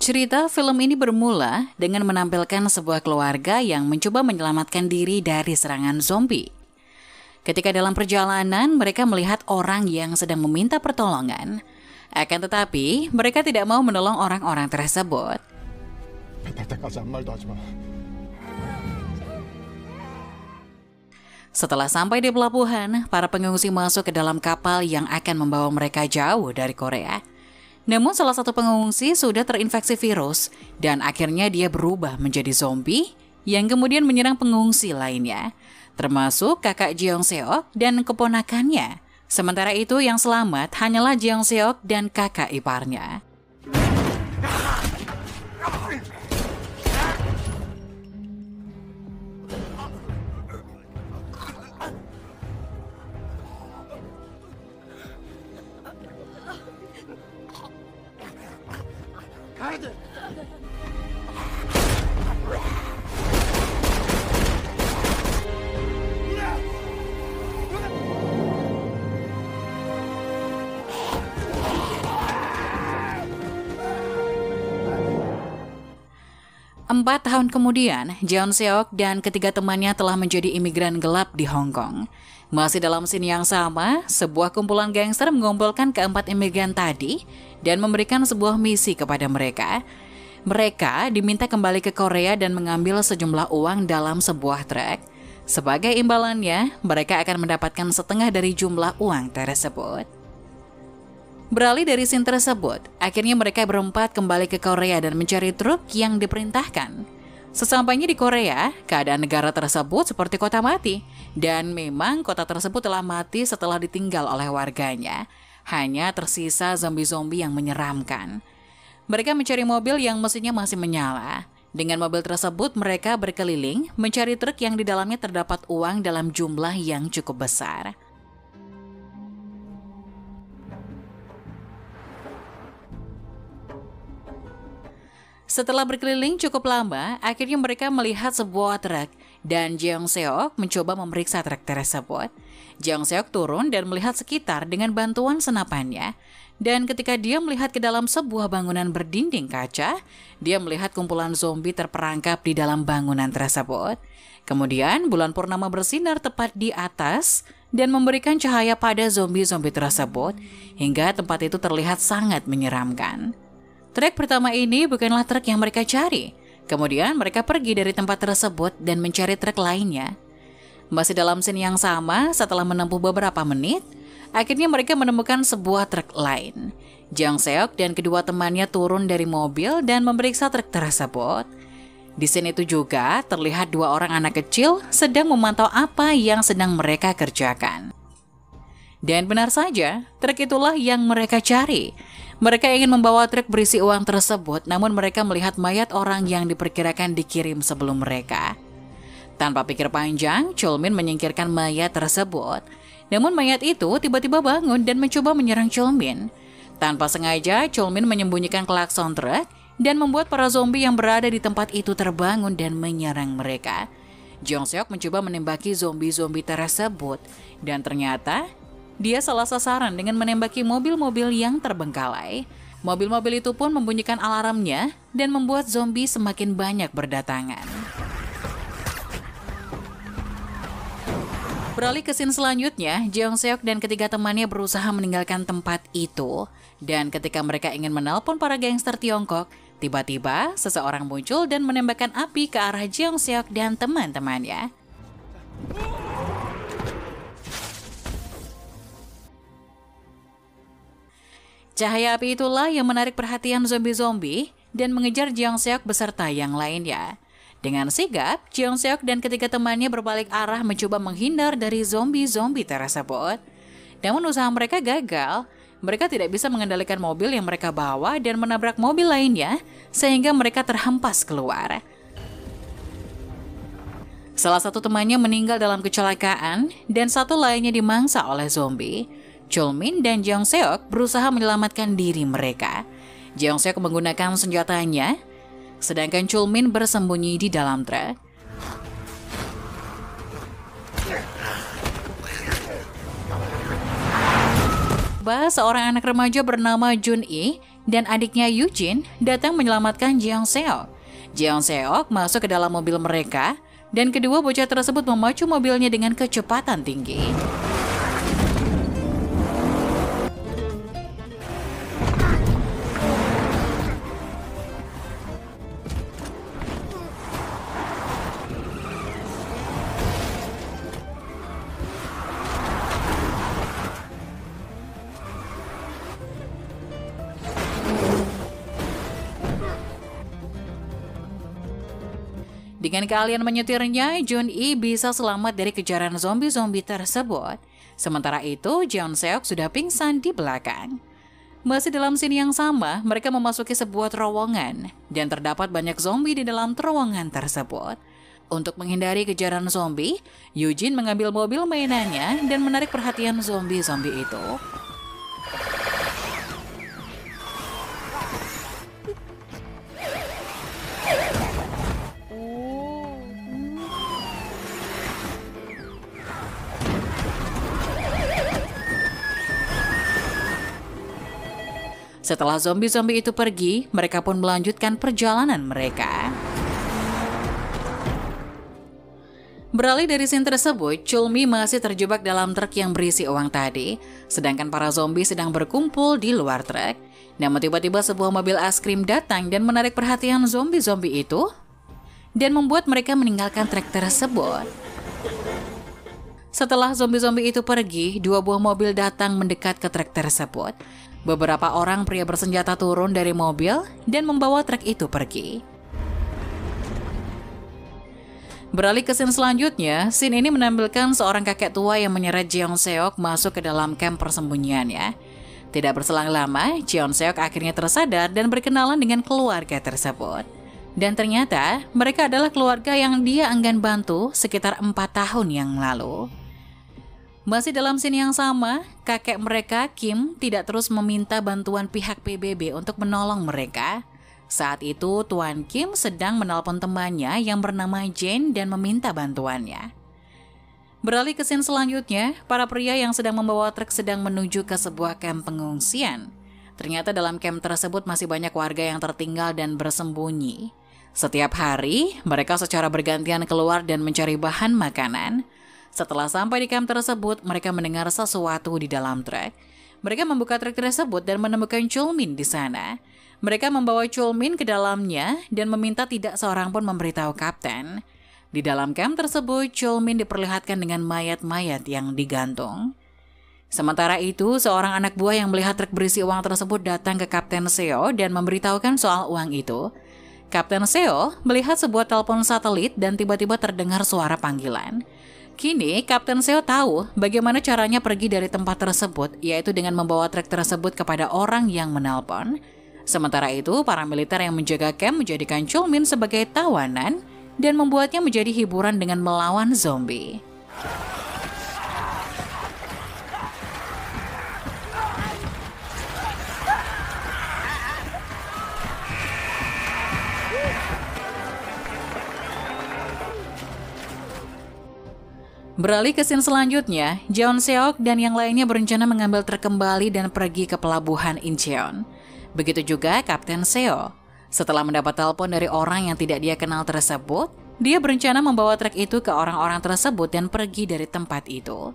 Cerita film ini bermula dengan menampilkan sebuah keluarga yang mencoba menyelamatkan diri dari serangan zombie. Ketika dalam perjalanan, mereka melihat orang yang sedang meminta pertolongan. Akan tetapi, mereka tidak mau menolong orang-orang tersebut. Setelah sampai di pelabuhan, para pengungsi masuk ke dalam kapal yang akan membawa mereka jauh dari Korea. Namun salah satu pengungsi sudah terinfeksi virus dan akhirnya dia berubah menjadi zombie yang kemudian menyerang pengungsi lainnya, termasuk kakak Jeong Seok dan keponakannya. Sementara itu yang selamat hanyalah Jeong Seok dan kakak iparnya. Empat tahun kemudian, Jeong Seok dan ketiga temannya telah menjadi imigran gelap di Hong Kong. Masih dalam scene yang sama, sebuah kumpulan gangster mengumpulkan keempat imigran tadi dan memberikan sebuah misi kepada mereka. Mereka diminta kembali ke Korea dan mengambil sejumlah uang dalam sebuah truk. Sebagai imbalannya, mereka akan mendapatkan setengah dari jumlah uang tersebut. Beralih dari scene tersebut, akhirnya mereka berempat kembali ke Korea dan mencari truk yang diperintahkan. Sesampainya di Korea, keadaan negara tersebut seperti kota mati. Dan memang kota tersebut telah mati setelah ditinggal oleh warganya. Hanya tersisa zombie-zombie yang menyeramkan. Mereka mencari mobil yang mesinnya masih menyala. Dengan mobil tersebut, mereka berkeliling mencari truk yang di dalamnya terdapat uang dalam jumlah yang cukup besar. Setelah berkeliling cukup lama, akhirnya mereka melihat sebuah truk dan Jeong Seok mencoba memeriksa truk tersebut. Jeong Seok turun dan melihat sekitar dengan bantuan senapannya. Dan ketika dia melihat ke dalam sebuah bangunan berdinding kaca, dia melihat kumpulan zombie terperangkap di dalam bangunan tersebut. Kemudian bulan purnama bersinar tepat di atas dan memberikan cahaya pada zombie-zombie tersebut hingga tempat itu terlihat sangat menyeramkan. Truk pertama ini bukanlah truk yang mereka cari. Kemudian mereka pergi dari tempat tersebut dan mencari truk lainnya. Masih dalam scene yang sama, setelah menempuh beberapa menit, akhirnya mereka menemukan sebuah truk lain. Jeong Seok dan kedua temannya turun dari mobil dan memeriksa truk tersebut. Di scene itu juga terlihat dua orang anak kecil sedang memantau apa yang sedang mereka kerjakan. Dan benar saja, truk itulah yang mereka cari. Mereka ingin membawa truk berisi uang tersebut, namun mereka melihat mayat orang yang diperkirakan dikirim sebelum mereka. Tanpa pikir panjang, Chol Min menyingkirkan mayat tersebut. Namun mayat itu tiba-tiba bangun dan mencoba menyerang Chol Min. Tanpa sengaja, Chol Min menyembunyikan klakson truk dan membuat para zombie yang berada di tempat itu terbangun dan menyerang mereka. Jeong Seok mencoba menembaki zombie-zombie tersebut dan ternyata dia salah sasaran dengan menembaki mobil-mobil yang terbengkalai. Mobil-mobil itu pun membunyikan alarmnya dan membuat zombie semakin banyak berdatangan. Beralih ke scene selanjutnya, Jeong Seok dan ketiga temannya berusaha meninggalkan tempat itu. Dan ketika mereka ingin menelpon para gangster Tiongkok, tiba-tiba seseorang muncul dan menembakkan api ke arah Jeong Seok dan teman-temannya. Cahaya api itulah yang menarik perhatian zombie-zombie dan mengejar Jeong Seok beserta yang lainnya. Dengan sigap, Jeong Seok dan ketiga temannya berbalik arah mencoba menghindar dari zombie-zombie tersebut. Namun usaha mereka gagal. Mereka tidak bisa mengendalikan mobil yang mereka bawa dan menabrak mobil lainnya sehingga mereka terhempas keluar. Salah satu temannya meninggal dalam kecelakaan dan satu lainnya dimangsa oleh zombie. Chol Min dan Jeong Seok berusaha menyelamatkan diri mereka. Jeong Seok menggunakan senjatanya, sedangkan Chol Min bersembunyi di dalam truk. Seorang anak remaja bernama Jun Yi dan adiknya Eugene datang menyelamatkan Jeong Seok. Jeong Seok masuk ke dalam mobil mereka, dan kedua bocah tersebut memacu mobilnya dengan kecepatan tinggi. Dengan keahlian menyetirnya, Jun-i bisa selamat dari kejaran zombie-zombie tersebut. Sementara itu, Jeong Seok sudah pingsan di belakang. Masih dalam scene yang sama, mereka memasuki sebuah terowongan, dan terdapat banyak zombie di dalam terowongan tersebut. Untuk menghindari kejaran zombie, Eugene mengambil mobil mainannya dan menarik perhatian zombie-zombie itu. Setelah zombie-zombie itu pergi, mereka pun melanjutkan perjalanan mereka. Beralih dari scene tersebut, Chulmi masih terjebak dalam truk yang berisi uang tadi, sedangkan para zombie sedang berkumpul di luar truk. Namun tiba-tiba sebuah mobil es krim datang dan menarik perhatian zombie-zombie itu, dan membuat mereka meninggalkan truk tersebut. Setelah zombie-zombie itu pergi, dua buah mobil datang mendekat ke truk tersebut. Beberapa orang pria bersenjata turun dari mobil dan membawa truk itu pergi. Beralih ke scene selanjutnya, scene ini menampilkan seorang kakek tua yang menyeret Jeong Seok masuk ke dalam kamp persembunyiannya. Tidak berselang lama, Jeong Seok akhirnya tersadar dan berkenalan dengan keluarga tersebut. Dan ternyata, mereka adalah keluarga yang dia enggan bantu sekitar 4 tahun yang lalu. Masih dalam scene yang sama, kakek mereka, Kim, tidak terus meminta bantuan pihak PBB untuk menolong mereka. Saat itu, Tuan Kim sedang menelpon temannya yang bernama Jane dan meminta bantuannya. Beralih ke scene selanjutnya, para pria yang sedang membawa truk sedang menuju ke sebuah kamp pengungsian. Ternyata dalam kamp tersebut masih banyak warga yang tertinggal dan bersembunyi. Setiap hari, mereka secara bergantian keluar dan mencari bahan makanan. Setelah sampai di kamp tersebut, mereka mendengar sesuatu di dalam truk. Mereka membuka truk tersebut dan menemukan Chulmin di sana. Mereka membawa Chulmin ke dalamnya dan meminta tidak seorang pun memberitahu kapten. Di dalam kamp tersebut, Chulmin diperlihatkan dengan mayat-mayat yang digantung. Sementara itu, seorang anak buah yang melihat truk berisi uang tersebut datang ke Kapten Seo dan memberitahukan soal uang itu. Kapten Seo melihat sebuah telepon satelit dan tiba-tiba terdengar suara panggilan. Kini, Kapten Seo tahu bagaimana caranya pergi dari tempat tersebut, yaitu dengan membawa truk tersebut kepada orang yang menelpon. Sementara itu, para militer yang menjaga camp menjadikan Chulmin sebagai tawanan dan membuatnya menjadi hiburan dengan melawan zombie. Beralih ke scene selanjutnya, Jeong Seok dan yang lainnya berencana mengambil truk kembali dan pergi ke pelabuhan Incheon. Begitu juga Kapten Seo. Setelah mendapat telepon dari orang yang tidak dia kenal tersebut, dia berencana membawa truk itu ke orang-orang tersebut dan pergi dari tempat itu.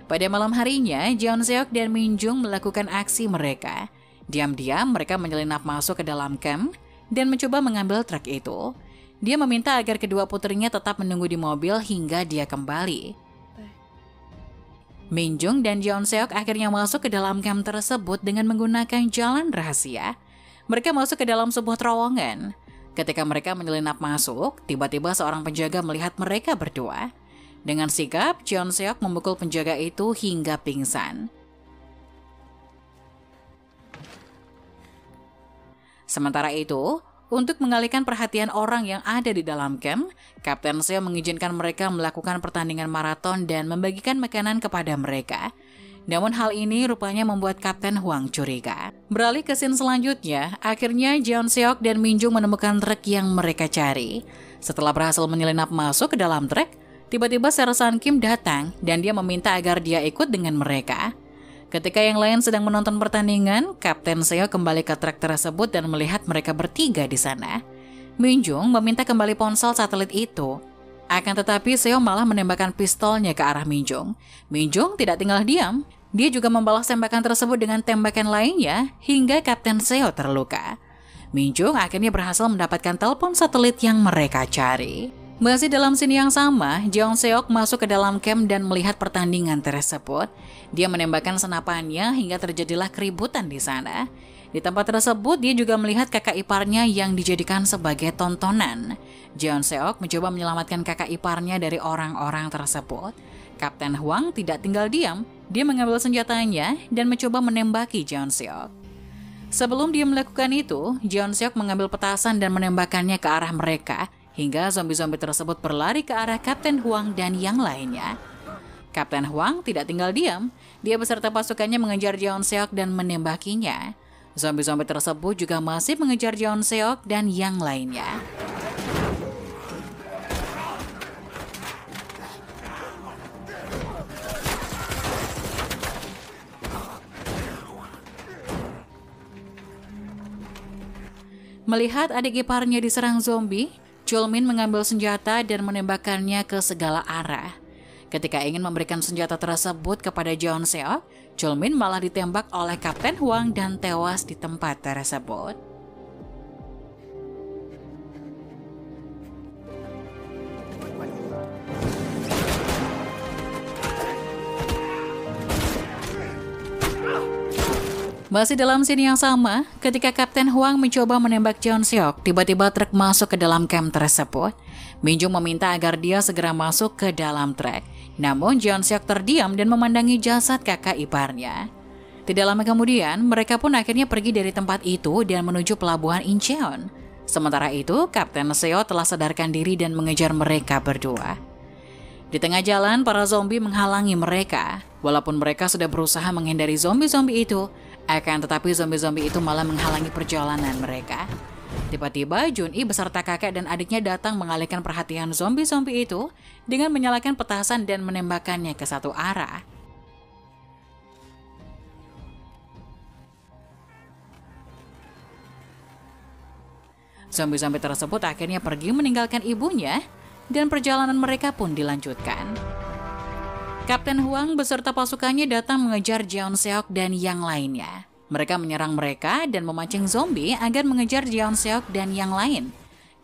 Pada malam harinya, Jeong Seok dan Min Jung melakukan aksi mereka. Diam-diam mereka menyelinap masuk ke dalam camp dan mencoba mengambil truk itu. Dia meminta agar kedua putrinya tetap menunggu di mobil hingga dia kembali. Min Jung dan Jeong Seok akhirnya masuk ke dalam kamp tersebut dengan menggunakan jalan rahasia. Mereka masuk ke dalam sebuah terowongan. Ketika mereka menyelinap masuk, tiba-tiba seorang penjaga melihat mereka berdua. Dengan sigap, Jeong Seok memukul penjaga itu hingga pingsan. Sementara itu, untuk mengalihkan perhatian orang yang ada di dalam camp, Kapten Seo mengizinkan mereka melakukan pertandingan maraton dan membagikan makanan kepada mereka. Namun hal ini rupanya membuat Kapten Huang curiga. Beralih ke scene selanjutnya, akhirnya Jeong Seok dan Min Jung menemukan truk yang mereka cari. Setelah berhasil menyelinap masuk ke dalam truk, tiba-tiba Sersan Kim datang dan dia meminta agar dia ikut dengan mereka. Ketika yang lain sedang menonton pertandingan, Kapten Seo kembali ke trek tersebut dan melihat mereka bertiga di sana. Minjung meminta kembali ponsel satelit itu. Akan tetapi Seo malah menembakkan pistolnya ke arah Minjung. Minjung tidak tinggal diam. Dia juga membalas tembakan tersebut dengan tembakan lainnya hingga Kapten Seo terluka. Minjung akhirnya berhasil mendapatkan telepon satelit yang mereka cari. Masih dalam scene yang sama, Jeong Seok masuk ke dalam camp dan melihat pertandingan tersebut. Dia menembakkan senapannya hingga terjadilah keributan di sana. Di tempat tersebut, dia juga melihat kakak iparnya yang dijadikan sebagai tontonan. Jeong Seok mencoba menyelamatkan kakak iparnya dari orang-orang tersebut. Kapten Hwang tidak tinggal diam. Dia mengambil senjatanya dan mencoba menembaki Jeong Seok. Sebelum dia melakukan itu, Jeong Seok mengambil petasan dan menembakkannya ke arah mereka, hingga zombie-zombie tersebut berlari ke arah Kapten Hwang dan yang lainnya. Kapten Hwang tidak tinggal diam. Dia beserta pasukannya mengejar Jeong Seok dan menembakinya. Zombie-zombie tersebut juga masih mengejar Jeong Seok dan yang lainnya. Melihat adik iparnya diserang zombie, Chulmin mengambil senjata dan menembakkannya ke segala arah. Ketika ingin memberikan senjata tersebut kepada Jeong Seok, Chulmin malah ditembak oleh Kapten Hwang dan tewas di tempat tersebut. Masih dalam scene yang sama, ketika Kapten Hwang mencoba menembak Jeong Seok, tiba-tiba truk masuk ke dalam camp tersebut. Minjung meminta agar dia segera masuk ke dalam truk. Namun Jeong Seok terdiam dan memandangi jasad kakak iparnya. Tidak lama kemudian, mereka pun akhirnya pergi dari tempat itu dan menuju pelabuhan Incheon. Sementara itu, Kapten Seo telah sadarkan diri dan mengejar mereka berdua. Di tengah jalan, para zombie menghalangi mereka. Walaupun mereka sudah berusaha menghindari zombie-zombie itu, akan tetapi zombie-zombie itu malah menghalangi perjalanan mereka. Tiba-tiba Jun-i beserta kakek dan adiknya datang mengalihkan perhatian zombie-zombie itu dengan menyalakan petasan dan menembakkannya ke satu arah. Zombie-zombie tersebut akhirnya pergi meninggalkan ibunya dan perjalanan mereka pun dilanjutkan. Kapten Hwang beserta pasukannya datang mengejar Jeong Seok dan yang lainnya. Mereka menyerang mereka dan memancing zombie agar mengejar Jeong Seok dan yang lain.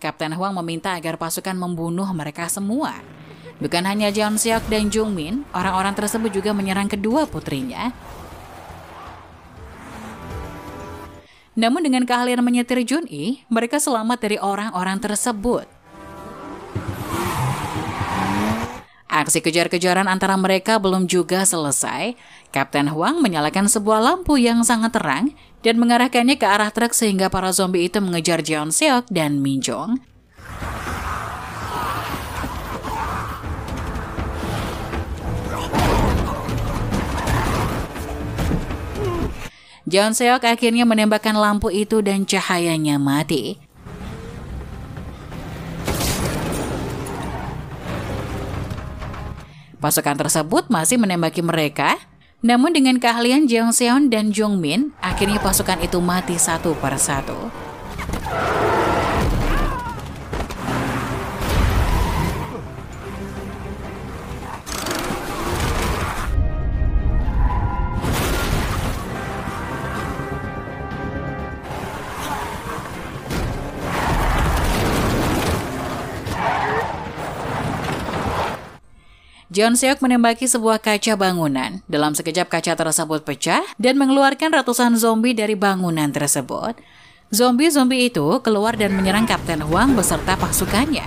Kapten Hwang meminta agar pasukan membunuh mereka semua. Bukan hanya Jeong Seok dan Jung Min, orang-orang tersebut juga menyerang kedua putrinya. Namun dengan keahlian menyetir Jun-i, mereka selamat dari orang-orang tersebut. Aksi kejar-kejaran antara mereka belum juga selesai. Kapten Hwang menyalakan sebuah lampu yang sangat terang dan mengarahkannya ke arah truk sehingga para zombie itu mengejar Jeong Seok dan Minjung. Jeong Seok akhirnya menembakkan lampu itu dan cahayanya mati. Pasukan tersebut masih menembaki mereka, namun dengan keahlian Jeong Seon dan Jung Min, akhirnya pasukan itu mati satu per satu. Jeong Seok menembaki sebuah kaca bangunan. Dalam sekejap kaca tersebut pecah dan mengeluarkan ratusan zombie dari bangunan tersebut. Zombie-zombie itu keluar dan menyerang Kapten Hwang beserta pasukannya.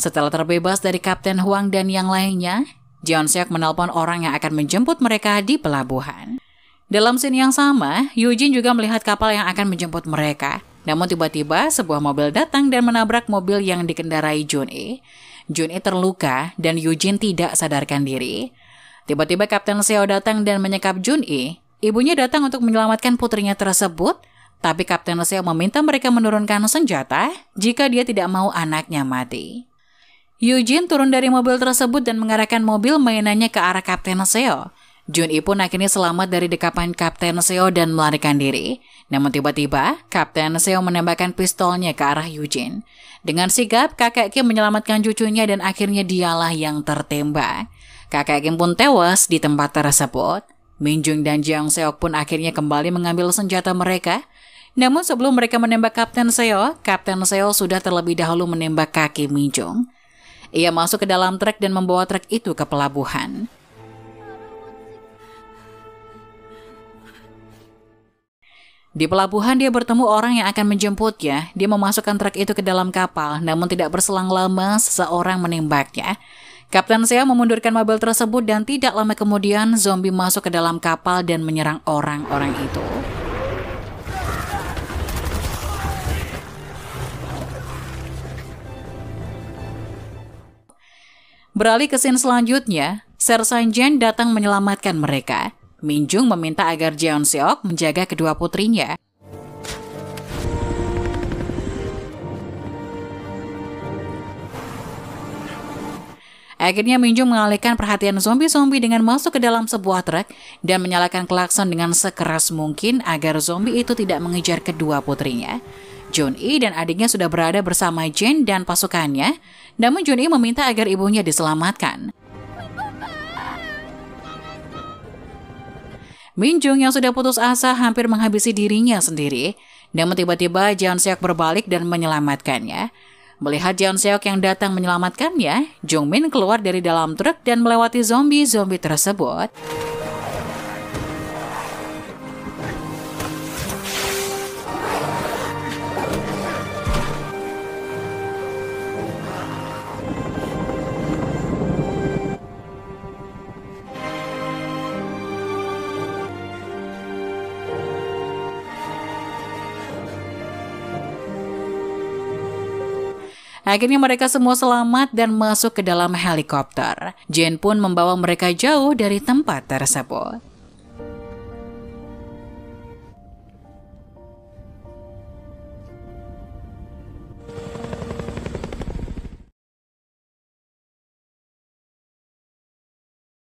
Setelah terbebas dari Kapten Hwang dan yang lainnya, Jeong Seok menelpon orang yang akan menjemput mereka di pelabuhan. Dalam scene yang sama, Yujin juga melihat kapal yang akan menjemput mereka. Namun tiba-tiba sebuah mobil datang dan menabrak mobil yang dikendarai Jun-i. Jun-i terluka dan Yujin tidak sadarkan diri. Tiba-tiba Kapten Seo datang dan menyekap Jun-i. Ibunya datang untuk menyelamatkan putrinya tersebut, Tapi Kapten Seo meminta mereka menurunkan senjata jika dia tidak mau anaknya mati. Eugene turun dari mobil tersebut dan mengarahkan mobil mainannya ke arah Kapten Seo. Jun-i pun akhirnya selamat dari dekapan Kapten Seo dan melarikan diri. Namun tiba-tiba, Kapten Seo menembakkan pistolnya ke arah Eugene. Dengan sigap, kakek Kim menyelamatkan cucunya dan akhirnya dialah yang tertembak. Kakek Kim pun tewas di tempat tersebut. Minjung dan Jeong Seok pun akhirnya kembali mengambil senjata mereka. Namun sebelum mereka menembak Kapten Seo sudah terlebih dahulu menembak kaki Minjung. Ia masuk ke dalam truk dan membawa truk itu ke pelabuhan. Di pelabuhan dia bertemu orang yang akan menjemputnya. Dia memasukkan truk itu ke dalam kapal, namun tidak berselang lama seseorang menembaknya. Kapten Seo memundurkan mobil tersebut dan tidak lama kemudian zombie masuk ke dalam kapal dan menyerang orang-orang itu. Beralih ke scene selanjutnya, Ser Sanjen datang menyelamatkan mereka. Minjung meminta agar Jeon Seok menjaga kedua putrinya. Akhirnya Minjung mengalihkan perhatian zombie-zombie dengan masuk ke dalam sebuah truk dan menyalakan klakson dengan sekeras mungkin agar zombie itu tidak mengejar kedua putrinya. Jun-i dan adiknya sudah berada bersama Jin dan pasukannya, namun Jun-i meminta agar ibunya diselamatkan. Minjung yang sudah putus asa hampir menghabisi dirinya sendiri, namun tiba-tiba Jeon Seok berbalik dan menyelamatkannya. Melihat Jeon Seok yang datang menyelamatkannya, Jung Min keluar dari dalam truk dan melewati zombie-zombie tersebut. Akhirnya mereka semua selamat dan masuk ke dalam helikopter. Jin pun membawa mereka jauh dari tempat tersebut.